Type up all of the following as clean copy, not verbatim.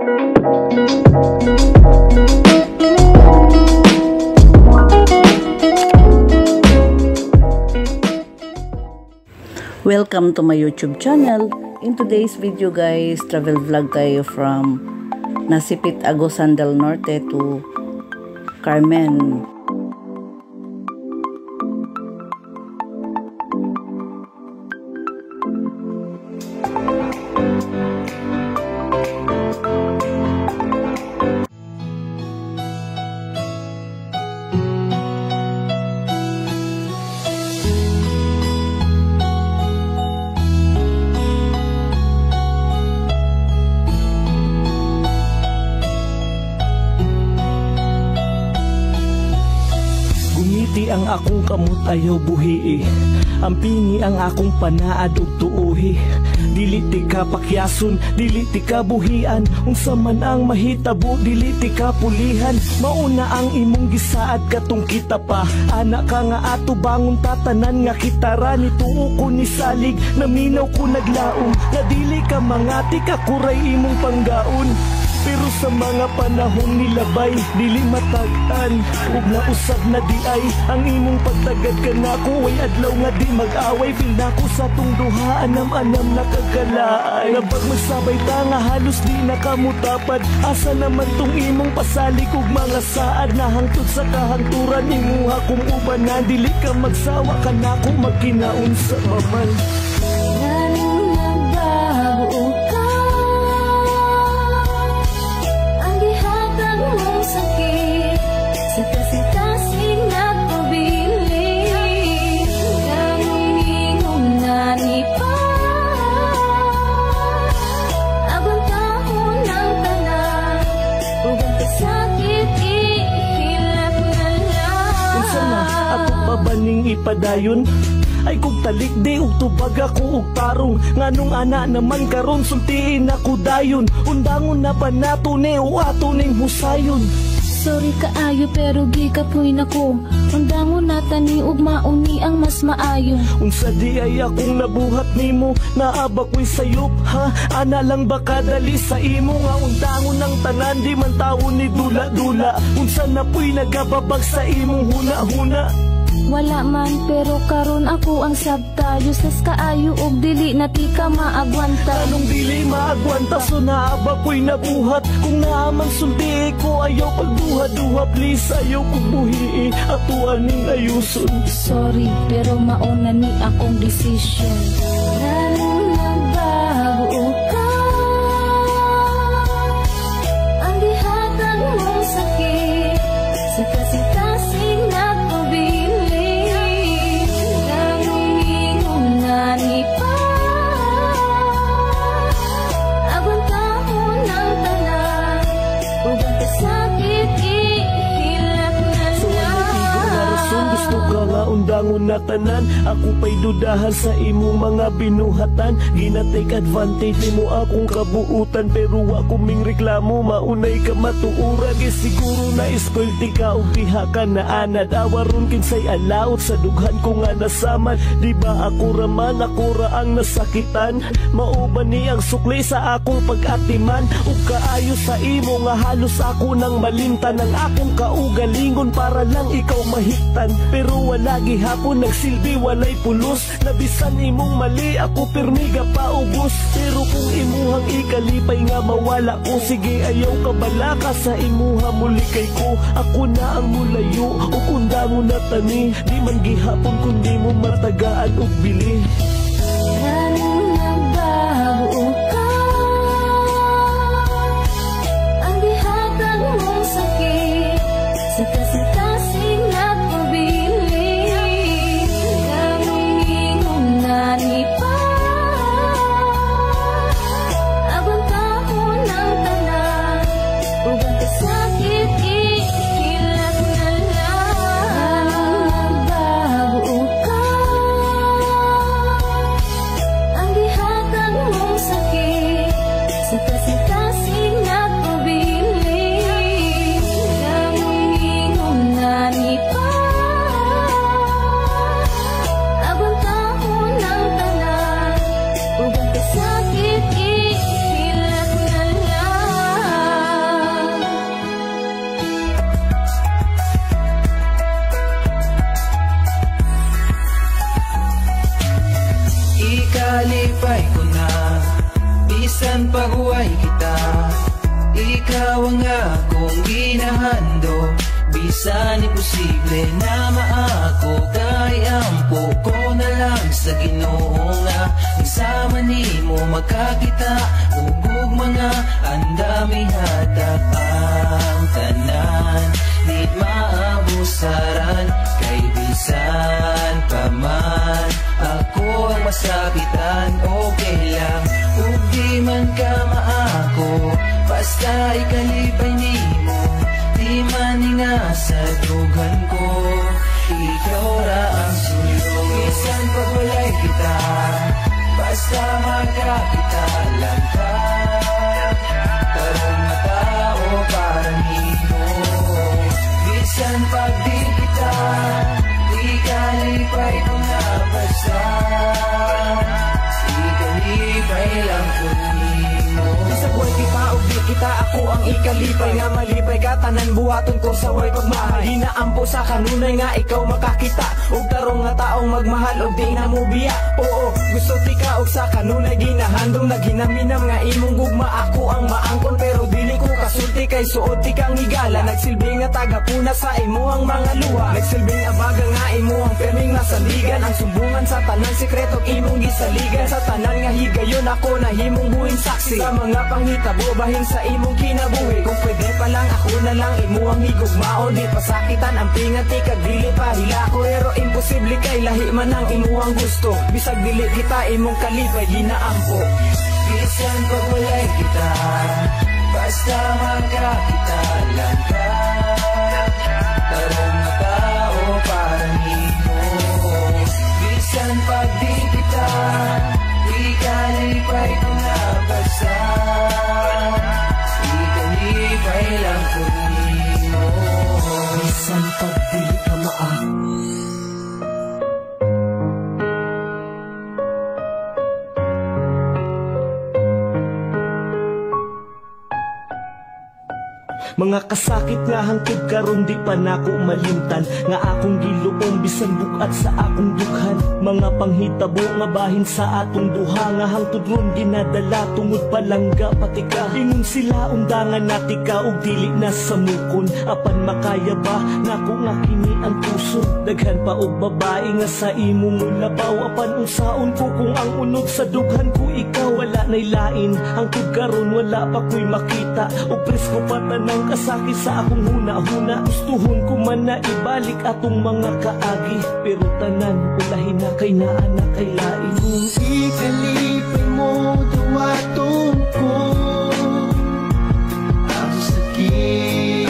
Welcome to my YouTube channel. In today's video guys, travel vlog tayo from Nasipit, Agusan del Norte to Carmen. Ang akong kamot ayaw buhi, ang pingi ang akong panaad ug tuuhi. Dili ti ka pakyason, dili ti ka buhian, unsa man ang mahitabo, dili ti ka pulihan. Mauna ang imong gisaad katong kita pa, anak ka nga ato bangon tatanan nga kitara. Nituo ko ni salig, naminaw ko naglaom, nga dili ka mangati ka kuray imong panggaon. Pero sa mga panahong nilabay, dili matag-an ug nausab na di ay ang imong pagtagad ka nako. Way adlaw nga di mag-away, feel nako sa tong duha, anam-anam na kagalaay. Nabag magsabay ta nga halos di nakamutapad, asa naman tong imong pasalig ug mga saad. Nahangtod sa kahangturan imuha kung ubanan, dili ka magsawa ka nako magkinaon sa maman. Baning ipadayon ay kung talik di ug tubag ako ug tarong, nganong ana naman karon sultiin ako dayon. Undangon na ba nato ni o ato ning husayon? Sorry kaayo pero gikapoy nako, undangon nata ni ug mauni ang mas maayo. Unsa di ay akong nabuhat nimo, naaba ko'y sayop ha, ana lang baka dali sa imo nga undangon ng tanan, di man tawo ni dula-dula. Unsa na po'y nagababag sa imong huna-huna? Wala man pero karon ako ang sabtayo, sas kaayo og dili na ti ka maagwanta. Anong dili maagwanta, so naaba ko'y nabuhat. Kung naaman sulti ko ayaw pagduha-duha, please ayaw kong buhii ato aning ayuson. Sorry pero mauna ni akong decision. Lalong nagbago ka, ang gihatag mong sakit sa kasitasing nagpabili. Undangon na tanan, ako pa'y dudahan sa imo mga binuhatan. Gina-take advantage nimo akong kabuutan, pero ako ming reklamo, maunay ka matuuran. Siguro na ispulti ka o diha ka na anad, awaron kinsay alaot sa dughan ko nga nasaman. Di ba ako raman, ako ra ang nasakitan, mauban ni ang sukli sa akong pag-atiman. Ug kaayo sa imo nga halos ako nang malimtan, ang akong kaugalingon para lang ikaw mahiktan. Pero wala gihapon nagsilbi, walay pulos, nabisan imong mali ako pirmiga paubos. Pero kung imuhang ikalipay nga mawala ko, sige ayaw ka balaka sa imuha muli kay ko. Ako na ang mulayo o kunda mo na tani, di man gihapon kundi mo matagaan og bili. Lalong nagbago ka, ang gihatag mong sakit sa kasitasing nagpabili. ikalipay ko na, bisan paguway kita. Ikaw ang akong ginahando, bisan imposible na maako. Kay ampo ko na lang sa Ginoo nga isama nimo magkakita. Ugog mga andami hatak ang tanan, di maabusaran. Kay bisan pa man ako ang masakitan, okay lang ug di man ka maako. Basta ikalipay nimo, di man sa dugan ko. Ikaw ra ang sulong, bisan pag walay kita, basta magkakita lang ka. Tarong na tao para nimo, bisan pag di kita, ikalipay ko na basta. Ikalipay lang ko nimo. Sa buhay kita o di kita, ako ang ikalipay. Nga malipay ka, tanan buhaton ko sa way pagmahal. Hinaampo sa kanunay nga ikaw makakita, og tarong nga taong magmahal og di na mo biya. Oo, gusto ti ka og sa kanunay ginahandom. Naghinaminam nga imong gugma, ako ang maangkon. Pero dili ko kasulti kay suot ti kang higala. Nagsilbi nga tagapuna sa imo ang mga luha. Nagsilbing abaga nga imo ang perming nasaligan. Ang sumbungan sa tanan sekretong imong gisaligan. Sa tanan nga higayon ako na himong buhing saksi. Sa mga panghitabo bahin sa imong kinabuhi. Kung pwede pa lang ako na lang imo ang higugmao. Di pasakitan ang pingati kag dili pa hilako. Pero imposible kay lahi man ang imo ang gusto. Bisag dili kita imong kalipay ginaampo. Bisan pag walay kita, basta magkakita lang ka. Tarong na tao para nimo, bisan pag di kita, ikalipay ko na basta. Ikalipay lang ko nimo, bisan pag dili ka maako. Mga kasakit nga hangtod karon di pa nako malimtan. Nga akong giluom bisan bukat sa akong dughan. Mga panghitabo nga bahin sa atong duha. Nga hangtod ron ginadala tungod palangga pati ka. Ingon sila undangan natika og dili na sa mukon. Apan makaya ba nako nga kini ang puso. Daghan pa og babae nga sa imong labaw. Apan unsaon ko kung ang unod sa dughan ko ikaw. Wala nay lain hangtod karon wala pa ko'y makita. Og presko pa tanang kasakit sa akong huna-huna. Gustuhon ko man na ibalik atong mga kaagi. Pero tanan ulahin na kay naana kay lain. Kung ikalipay mo duwatong ko ang sakit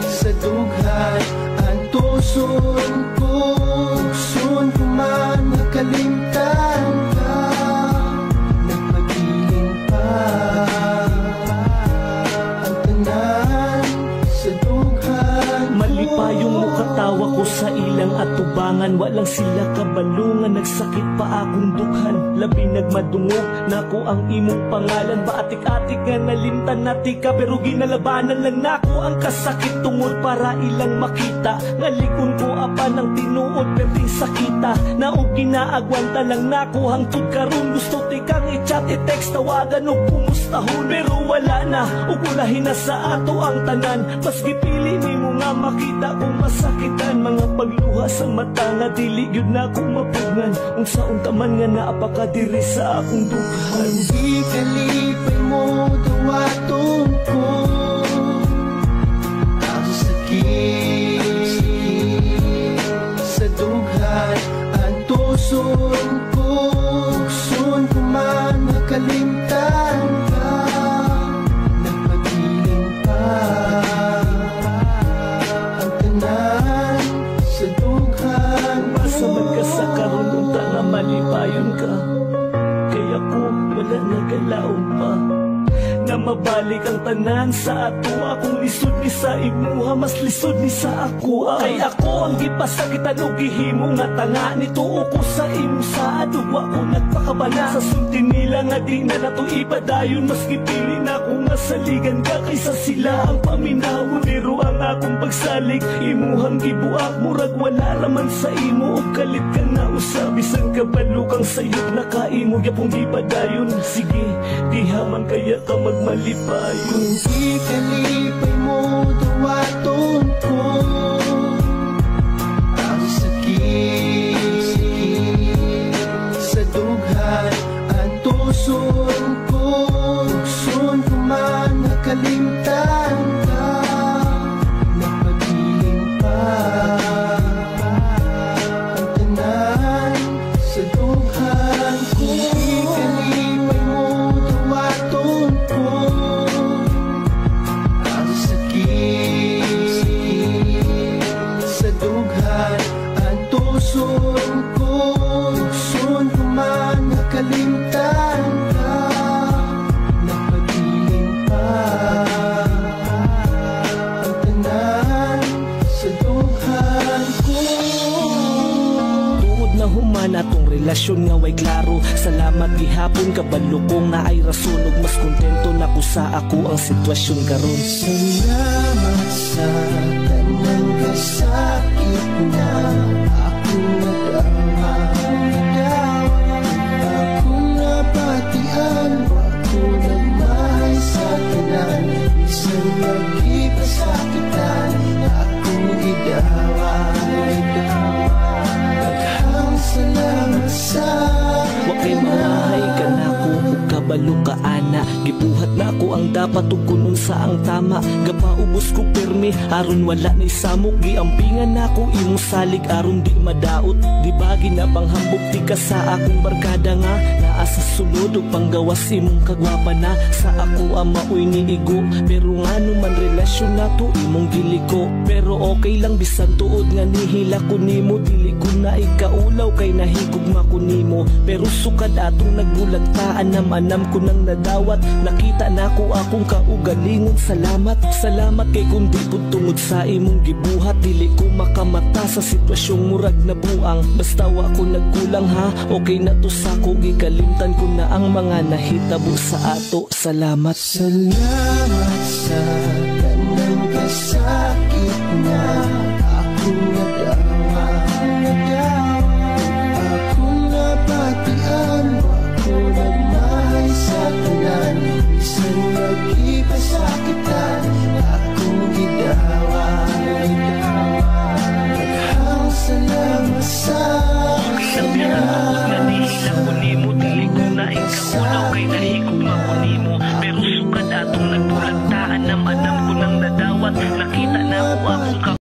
sa dughan. Ang tuson ko, tuson ko man makalimtan ka. Nagpagiling pa Malipayong mukatawa ko sa ilang atubangan. Walang sila kabalungan, nagsakit pa akong dughan. Labi nagmadungog nako ang imong pangalan. Baatik-atik nga nalimtan natika, pero ginalabanan lang nako ang kasakit tungod para ilang makita. Ngalikon ko apan ang tinuod perting sakita. Naog ginaagwanta lang nako hangtod karon. Gusto tikang i-chat, i-text, tawagan o kumustahon. Pero wala na, ug ulahin na sa ato ang tanan. Mas gipili nimo nga makita kung masakitan. Mga pagluha sa mata nga dili gyud na ko mapugngan. Unsaon taman nga naapakadiri sa akong dughan. Di kalipay mo duwatong ko ang sakit sa dughan. Ang tuson ko, tuson ko man makalimtan ka. Nagpagiling pa sa dughan. Basta magkasakaroon unta nga malipayon ka. Kaya ko wala nagalaon pa. na mabalik ang tanan sa ato. Akong lisod ni sa imuha, mas lisod ni sa ako. Kay ako ang gipasakitan o gihimo nga tanga. Nituo ko sa imo sa adugwa ko nagpakabana. Sa sulti nila nga di na nato ipadayon. Mas gipili na ko nga saligan ka kaysa sila ang paminaw. Pero ang akong pagsalig imuhang gibuak. Murag wala raman sa imo o kalit ka na usab. Bisan kabalo kang sayop na kaimo yapong ipadayon. Sige, dihaman kaya ka magmalipay. Kung di kalipay mo dawaton ko ang sakit sa dughan. Ang tuson ko, tukson ko man nakalimtan ka. Nagpabiling pa ang tanan sa dughan ko. Di kalipay mo dawaton ko ang sakit sa dughan. Ang tuson ko, tukson ko man nakalimtan ka. Nagpabiling pa ang tanan sa dughan ko. Tuod na human atong relasyon nga way klaro. Salamat gihapon kabalo kong na ay rason. Ug mas kontento na ko sa ako ang sitwasyon karon. Salamat sa tanang kasakit na akong nadawa. Akong napatian, ako nagmahal sa tanan. Isang magkipasakitan, akong gidawa. Daghang salamat sa Wakay mahay ka na ko ug kabalo ka ana. Gibuhat na ko ang dapat ug kunon sa ang tama. Gapaubos ko permi aron wala ni samok. Giampingan na ko imong salig aron di madaot. Di ba ginapanghambog ti ka sa akong barkada nga. Naa sa sulod ug panggawas imong kagwapa na. Sa ako ang maoy niigo. Pero ngano man relasyon nato imong giliko. Pero okay lang bisan tuod nga nihila ko nimo. Dili ko na ikaulaw kay nahigugma ko nimo. Pero sukad atong nagbulagtaan anam ko nang nadawat. Nakita na ko akong kaugalingon. Salamat, salamat kay kundi po tungod sa imong gibuhat. Dili ko makamata sa sitwasyong murag na buang. Basta wa ko nagkulang ha. Okay na to sa ko. Gikalimtan ko na ang mga nahitabo sa ato. Salamat. salamat sa tanang kasakit na akong nadawa. Akong napatian, ako nagmahal sa tanan. Isang magkipasakitan, akong gidawa. Daghang salamat sa Nahila ko nimo, dili ko na ikaulaw kay nahigugma ko nimo. Pero sukad atong nagbulagtaan anam ko nang nadawat. Nakita na ko akong